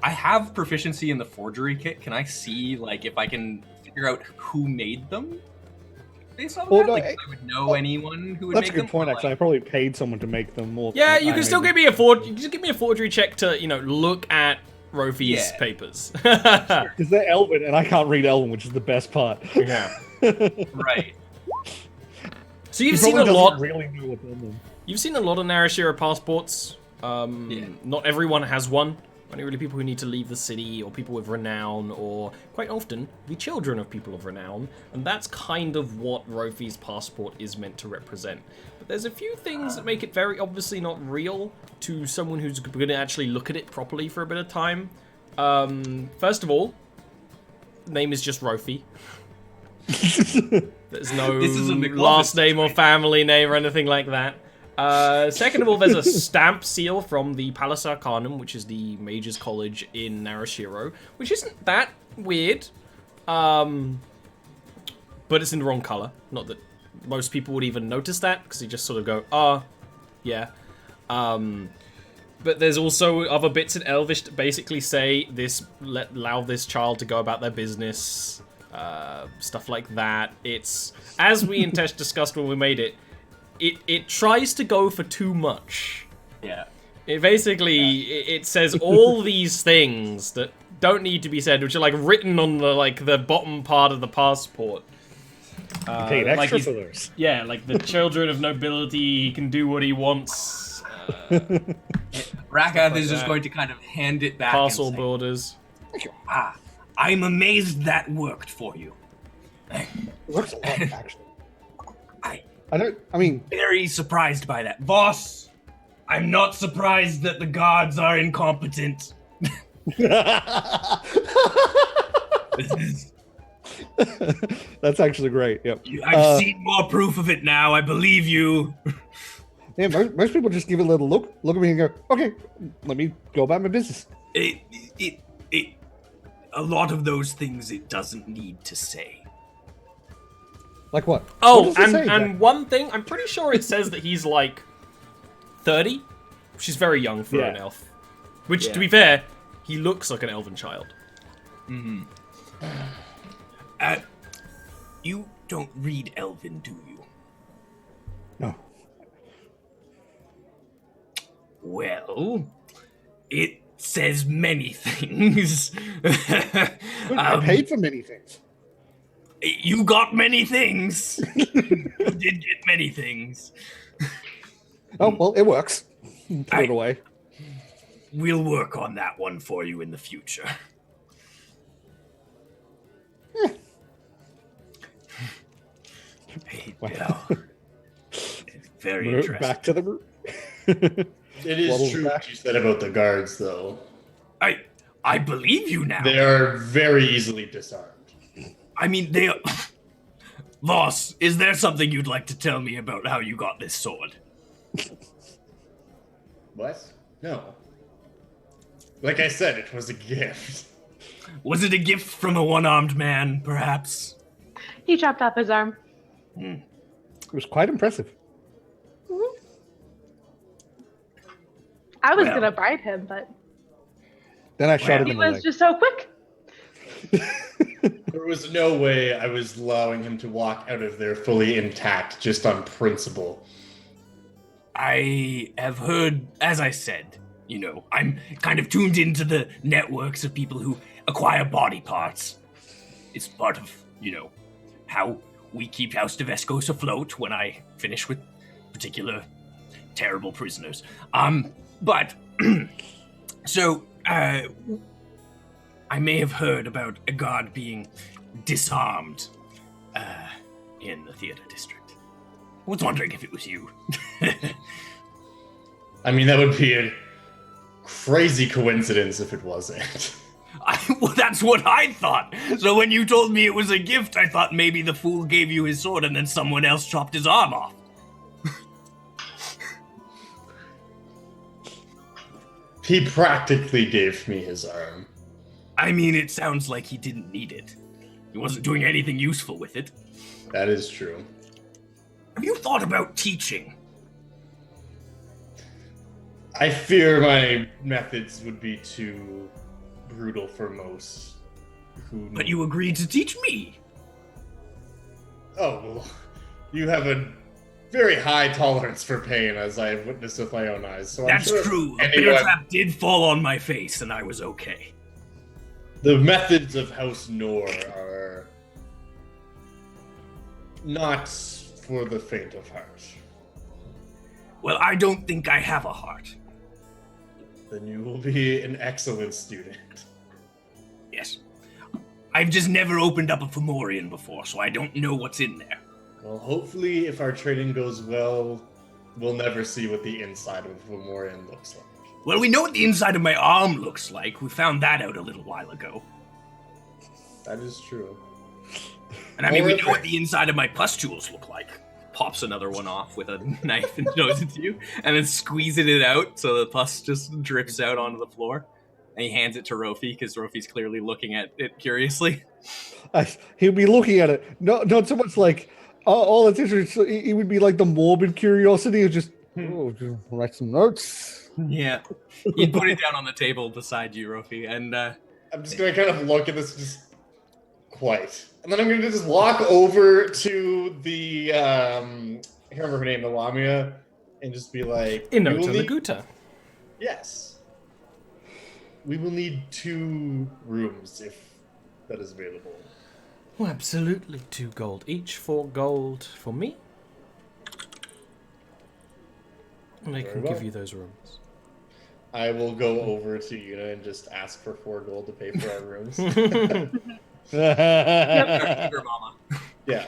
Speaker 7: have proficiency in the forgery kit. Can I see, if I can figure out who made them? Based on that? If I would know anyone who would make them?
Speaker 3: That's a good point, actually. I probably paid someone to make them.
Speaker 1: Yeah, you can still give me a forgery check to, look at Rofi's papers.
Speaker 3: Because they're Elven, and I can't read Elven, which is the best part.
Speaker 1: Yeah.
Speaker 7: Right.
Speaker 1: So you've seen a lot.
Speaker 3: Really know what's on them.
Speaker 1: You've seen a lot of Narashiro passports. Not everyone has one. only really people who need to leave the city, or people with renown, or quite often the children of people of renown, and that's kind of what Rofi's passport is meant to represent. But there's a few things that make it very obviously not real to someone who's going to actually look at it properly for a bit of time. First of all, name is just Rofi. There's no last name or family name or anything like that. Second of all, there's a stamp seal from the Palace Arcanum, which is the Mages College in Narashiro, which isn't that weird, but it's in the wrong color. Not that most people would even notice that, because they just sort of go, yeah. But there's also other bits in Elvish that basically say allow this child to go about their business, stuff like that. It's, as we and Tesh discussed when we made it, it tries to go for too much.
Speaker 7: Yeah.
Speaker 1: It basically it says all these things that don't need to be said, which are like written on the bottom part of the passport.
Speaker 3: Take extra for those.
Speaker 1: Yeah, like the children of nobility, he can do what he wants.
Speaker 7: Rakath is just going to kind of hand it back.
Speaker 1: Castle
Speaker 7: and say,
Speaker 1: builders.
Speaker 4: I'm amazed that worked for you.
Speaker 3: It works a lot, actually. I mean...
Speaker 4: Very surprised by that. Boss, I'm not surprised that the guards are incompetent.
Speaker 3: That's actually great, yep.
Speaker 4: I've seen more proof of it now, I believe you.
Speaker 3: Yeah, most people just give it a little look at me and go, okay, let me go about my business.
Speaker 4: A lot of those things it doesn't need to say.
Speaker 3: Like what?
Speaker 1: Oh,
Speaker 3: What does it say,
Speaker 1: and one thing, I'm pretty sure it says that he's like 30, which is very young for an elf. Which, to be fair, he looks like an elven child.
Speaker 4: Mm-hmm. You don't read Elven, do you?
Speaker 3: No.
Speaker 4: Well, it says many things.
Speaker 3: I paid for many things.
Speaker 4: You got many things. You did get many things.
Speaker 3: Oh, well, it works. Put it away.
Speaker 4: We'll work on that one for you in the future.
Speaker 3: Wow.
Speaker 4: It's very interesting.
Speaker 3: Back to the root.
Speaker 2: It is true what you said about the guards, though.
Speaker 4: I believe you now.
Speaker 2: They are very easily disarmed.
Speaker 4: I mean, they are... Voss, is there something you'd like to tell me about how you got this sword?
Speaker 2: What? No. Like I said, it was a gift.
Speaker 4: Was it a gift from a one-armed man, perhaps?
Speaker 6: He chopped off his arm.
Speaker 3: It was quite impressive.
Speaker 6: I was gonna bribe him, but
Speaker 3: Then I shot him
Speaker 6: he
Speaker 3: in the
Speaker 6: was
Speaker 3: leg.
Speaker 6: just so quick.
Speaker 2: There was no way I was allowing him to walk out of there fully intact, just on principle.
Speaker 4: I have heard, as I said, I'm kind of tuned into the networks of people who acquire body parts. It's part of, how we keep House de Vescos afloat when I finish with particular terrible prisoners. But, so, I may have heard about a guard being disarmed in the theater district. I was wondering if it was you.
Speaker 2: I mean, that would be a crazy coincidence if it wasn't.
Speaker 4: Well, that's what I thought. So when you told me it was a gift, I thought maybe the fool gave you his sword and then someone else chopped his arm off.
Speaker 2: He practically gave me his arm.
Speaker 4: I mean, it sounds like he didn't need it. He wasn't doing anything useful with it.
Speaker 2: That is true.
Speaker 4: Have you thought about teaching?
Speaker 2: I fear my methods would be too brutal for most who...
Speaker 4: But you agreed to teach me.
Speaker 2: Oh, well, you have a very high tolerance for pain, as I have witnessed with my own eyes. So
Speaker 4: That's
Speaker 2: I'm sure
Speaker 4: true. A bear trap did fall on my face, and I was okay.
Speaker 2: The methods of House Nor are not for the faint of heart.
Speaker 4: Well, I don't think I have a heart.
Speaker 2: Then you will be an excellent student.
Speaker 4: Yes. I've just never opened up a Fomorian before, so I don't know what's in there.
Speaker 2: Well, hopefully, if our training goes well, we'll never see what the inside of a Fomorian looks like.
Speaker 4: Well, we know what the inside of my arm looks like. We found that out a little while ago.
Speaker 2: That is true.
Speaker 4: And I mean, we know what the inside of my pustules look like.
Speaker 7: Pops another one off with a knife and shows it to you, and then squeezing it out so the pus just drips out onto the floor. And he hands it to Rofi because Rofi's clearly looking at it curiously.
Speaker 3: He'll be looking at it, not so much like all it's interesting. It would be like the morbid curiosity of just just write some notes.
Speaker 7: Yeah, he'd put it down on the table beside you, Rofi, and
Speaker 2: I'm just gonna kind of look at this, just quite, and then I'm gonna just walk over to the I can't remember her name, the Lamia, and just be like,
Speaker 1: Inota the Guta.
Speaker 2: Yes. We will need 2 rooms if that is available.
Speaker 1: Well, absolutely. 2 gold each, 4 gold for me. And I can give you those rooms.
Speaker 2: I will go over to Una and just ask for 4 gold to pay for our rooms.
Speaker 7: Sugar mama.
Speaker 2: Yeah.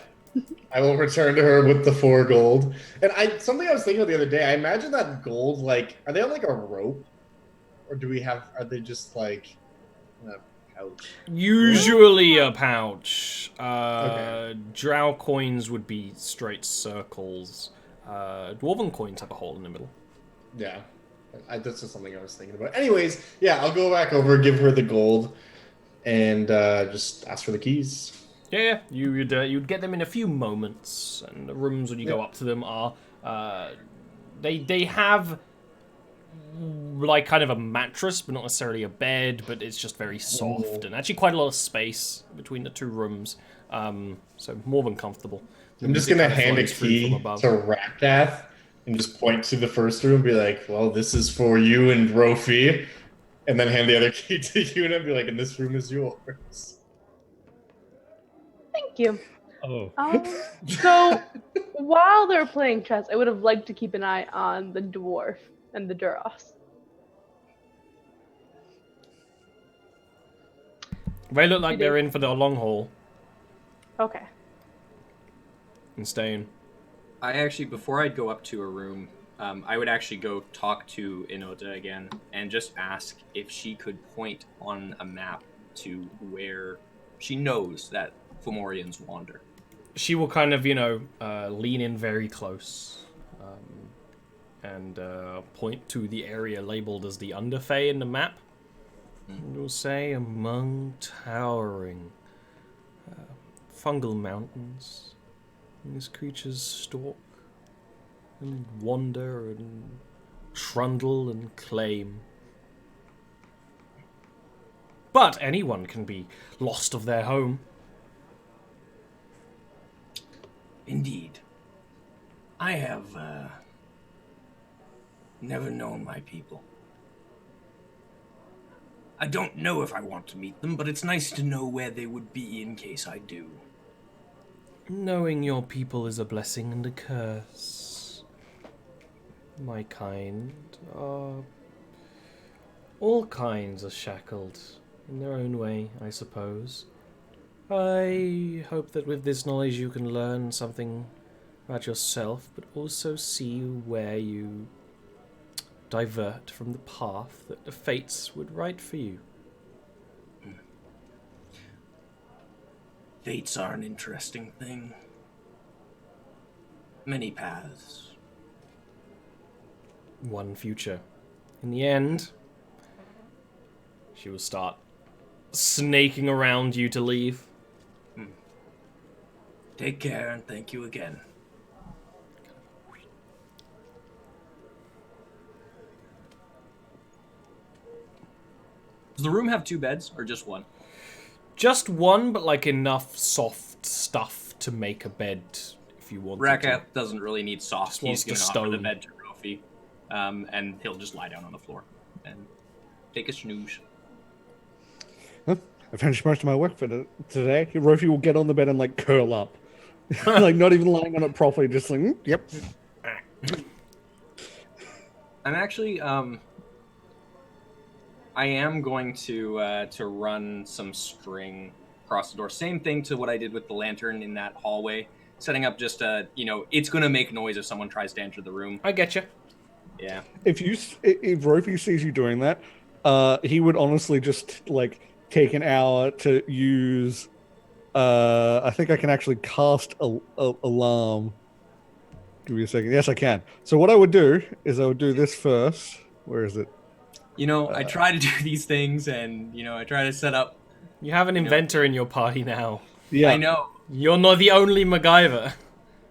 Speaker 2: I will return to her with the 4 gold. And something I was thinking of the other day, I imagine that gold, like, are they on like a rope? Or are they just like in a pouch?
Speaker 1: Usually a pouch.
Speaker 2: Okay.
Speaker 1: Drow coins would be straight circles. Dwarven coins have a hole in the middle.
Speaker 2: Yeah. That's just something I was thinking about. Anyways, yeah, I'll go back over, give her the gold, and just ask for the keys.
Speaker 1: Yeah, you'd get them in a few moments, and the rooms when you go up to them are they have like kind of a mattress, but not necessarily a bed, but it's just very soft and actually quite a lot of space between the 2 rooms, so more than comfortable.
Speaker 2: I'm just gonna hand a key to Ratcath and just point to the first room and be like, well, this is for you and Rofi, and then hand the other key to you and be like, and this room is yours.
Speaker 6: Thank you.
Speaker 3: Oh.
Speaker 6: So, while they're playing chess, I would have liked to keep an eye on the dwarf and the Duros.
Speaker 1: They look like they're in for the long haul
Speaker 6: Okay.
Speaker 1: and staying.
Speaker 7: I actually, before I'd go up to a room, I would actually go talk to Inota again and just ask if she could point on a map to where she knows that Fomorians wander.
Speaker 1: She will kind of, lean in very close and point to the area labeled as the Underfey in the map. And will say, among towering fungal mountains, these creatures stalk and wander and trundle and claim. But anyone can be lost of their home.
Speaker 4: Indeed. I have never known my people. I don't know if I want to meet them, but it's nice to know where they would be in case I do.
Speaker 1: Knowing your people is a blessing and a curse. My kind are... all kinds are shackled, in their own way, I suppose. I hope that with this knowledge you can learn something about yourself, but also see where you divert from the path that the fates would write for you.
Speaker 4: Fates are an interesting thing. Many paths.
Speaker 1: One future. In the end, she will start snaking around you to leave.
Speaker 4: Take care and thank you again.
Speaker 7: Does the room have 2 beds or just one?
Speaker 1: Just one, but like enough soft stuff to make a bed if you want to.
Speaker 7: Rakath doesn't really need soft.
Speaker 1: Just
Speaker 7: He's
Speaker 1: wants
Speaker 7: going
Speaker 1: the
Speaker 7: to offer the
Speaker 1: stone.
Speaker 7: bed to Rofi, and he'll just lie down on the floor and take a snooze.
Speaker 3: I finished most of my work for today. Rofi will get on the bed and like curl up, like not even lying on it properly, just like
Speaker 7: I'm actually I am going to run some string across the door. Same thing to what I did with the lantern in that hallway. Setting up just it's going to make noise if someone tries to enter the room.
Speaker 1: I get you.
Speaker 7: Yeah.
Speaker 3: If Rofi sees you doing that, he would honestly just like take an hour to use. I think I can actually cast a alarm. Give me a second. Yes, I can. So what I would do is I would do this first. Where is it?
Speaker 7: I try to do these things, and I try to set up.
Speaker 1: You have an inventor in your party now.
Speaker 3: Yeah,
Speaker 7: I know.
Speaker 1: You're not the only MacGyver.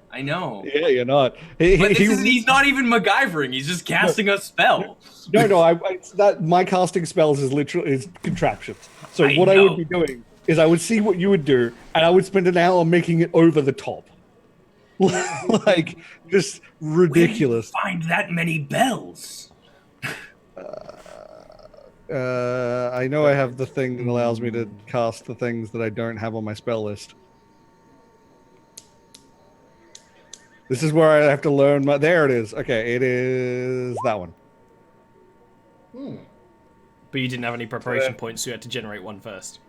Speaker 7: I know.
Speaker 3: Yeah, you're not.
Speaker 7: But he's not even MacGyvering. He's just casting a spell.
Speaker 3: No. My casting spells is contraptions. So I would be doing is I would see what you would do, and I would spend an hour making it over the top, like just ridiculous.
Speaker 4: Where do you find that many bells?
Speaker 3: I know I have the thing that allows me to cast the things that I don't have on my spell list. This is where I have to learn my... There it is. Okay, it is that one.
Speaker 1: But you didn't have any preparation points, so you had to generate one first.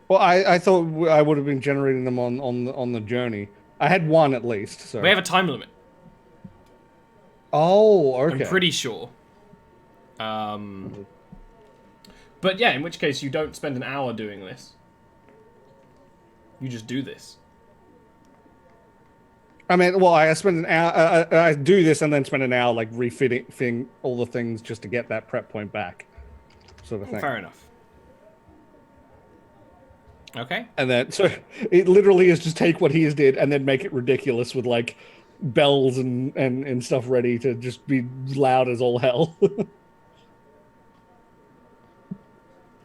Speaker 3: Well, I thought I would have been generating them on the journey. I had one at least. So
Speaker 1: We have a time limit.
Speaker 3: Oh, okay.
Speaker 1: I'm pretty sure. But yeah, in which case you don't spend an hour doing this. You just do this.
Speaker 3: I mean, well, I spend an hour. I do this and then spend an hour like refitting all the things just to get that prep point back, sort of thing.
Speaker 1: Fair enough. Okay.
Speaker 3: And then, so it literally is just take what he did and then make it ridiculous with like bells and stuff ready to just be loud as all hell.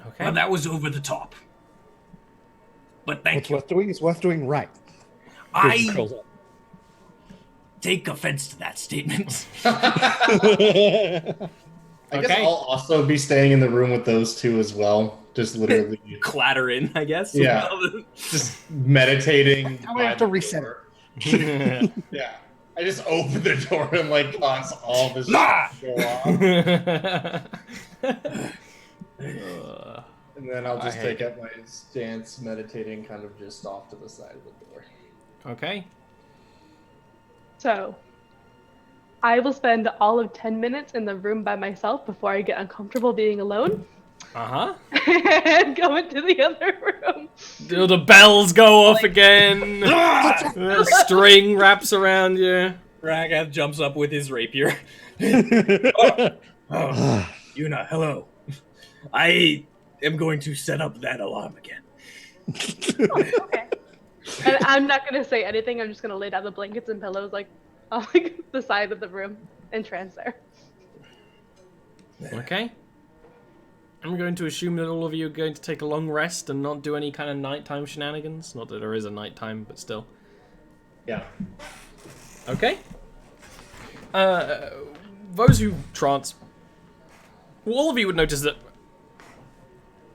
Speaker 1: Okay.
Speaker 4: Well, that was over the top. But thank
Speaker 3: What's
Speaker 4: you.
Speaker 3: worth doing is worth doing right.
Speaker 4: I take offense to that statement.
Speaker 2: I guess I'll also be staying in the room with those two as well. Just literally
Speaker 7: Clatter in, I guess.
Speaker 2: Yeah. Just meditating.
Speaker 3: I have to reset
Speaker 2: it. Yeah. I just open the door and like cause all this shit to go off. And then I'll just take up my stance, meditating kind of just off to the side of the door.
Speaker 1: Okay.
Speaker 6: So, I will spend all of 10 minutes in the room by myself before I get uncomfortable being alone.
Speaker 1: Uh-huh.
Speaker 6: And go into the other room.
Speaker 1: The bells go off again. The string wraps around you.
Speaker 7: Ragath jumps up with his rapier.
Speaker 4: Yuna, hello. I am going to set up that alarm again.
Speaker 6: Okay. And I'm not going to say anything. I'm just going to lay down the blankets and pillows like on like the side of the room and trance there.
Speaker 1: Okay. I'm going to assume that all of you are going to take a long rest and not do any kind of nighttime shenanigans. Not that there is a nighttime, but still.
Speaker 2: Yeah.
Speaker 1: Okay. Those who trance, all of you would notice that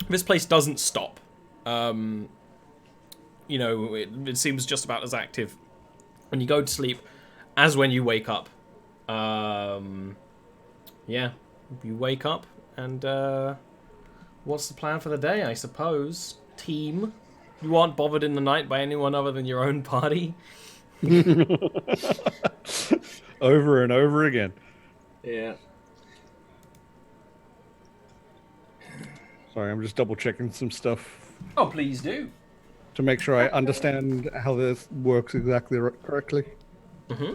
Speaker 1: this place doesn't stop. It seems just about as active when you go to sleep as when you wake up. You wake up and what's the plan for the day, I suppose? Team. You aren't bothered in the night by anyone other than your own party.
Speaker 3: Over and over again.
Speaker 7: Yeah.
Speaker 3: Sorry, I'm just double checking some stuff
Speaker 1: Oh, please do.
Speaker 3: to make sure I understand how this works exactly correctly.
Speaker 1: Mm-hmm.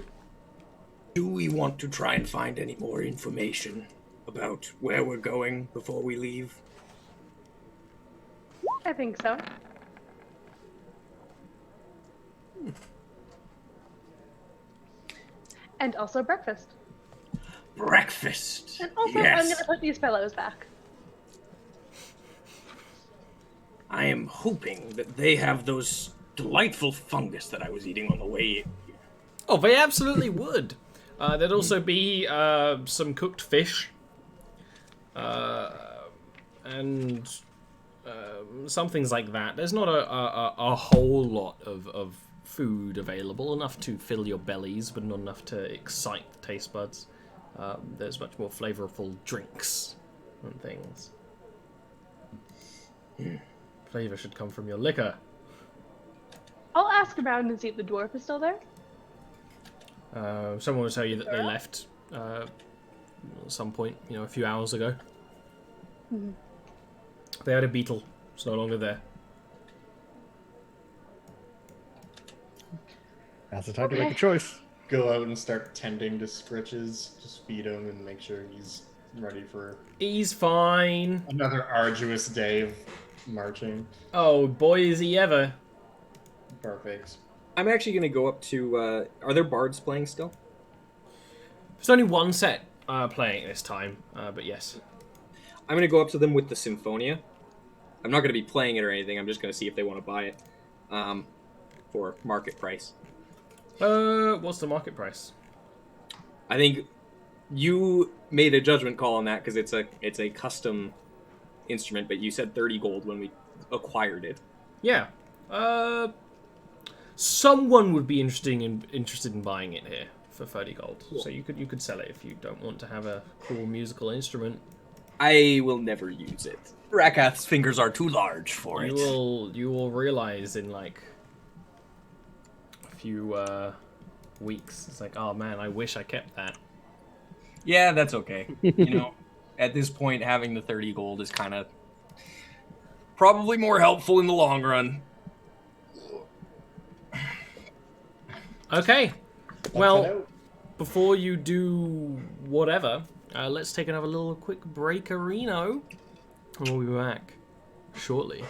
Speaker 4: Do we want to try and find any more information about where we're going before we leave?
Speaker 6: I think so. And also breakfast.
Speaker 4: Breakfast.
Speaker 6: And also,
Speaker 4: yes.
Speaker 6: I'm going to put these pillows back.
Speaker 4: I am hoping that they have those delightful fungus that I was eating on the way in.
Speaker 1: Oh, they absolutely would. There'd also be some cooked fish. And some things like that. There's not a whole lot of food available, enough to fill your bellies, but not enough to excite the taste buds. There's much more flavorful drinks and things. Flavor should come from your liquor.
Speaker 6: I'll ask around and see if the dwarf is still there.
Speaker 1: Someone will tell you that they left at some point, a few hours ago.
Speaker 6: Mm-hmm.
Speaker 1: They had a beetle. It's no longer there.
Speaker 3: Now's the time to make a choice.
Speaker 2: Go out and start tending to Scritches. Just feed him and make sure he's ready for
Speaker 1: He's fine.
Speaker 2: another arduous day of marching.
Speaker 1: Oh, boy, is he ever.
Speaker 2: Perfect.
Speaker 7: I'm actually going to go up to... are there bards playing still?
Speaker 1: There's only one set playing this time, but yes.
Speaker 7: I'm going to go up to them with the Symphonia. I'm not going to be playing it or anything. I'm just going to see if they want to buy it for market price.
Speaker 1: What's the market price?
Speaker 7: I think you made a judgment call on that because it's a custom instrument, but you said 30 gold when we acquired it.
Speaker 1: Yeah. Someone would be interested in buying it here for 30 gold.
Speaker 7: Cool.
Speaker 1: So you could sell it if you don't want to have a cool musical instrument.
Speaker 7: I will never use it. Rakath's fingers are too large for it.
Speaker 1: You will realize in like a few weeks, it's like, oh man, I wish I kept that.
Speaker 7: Yeah, that's okay. At this point, having the 30 gold is kind of probably more helpful in the long run.
Speaker 1: Okay. Well, before you do whatever, let's take another little quick break-arino, and we'll be back shortly.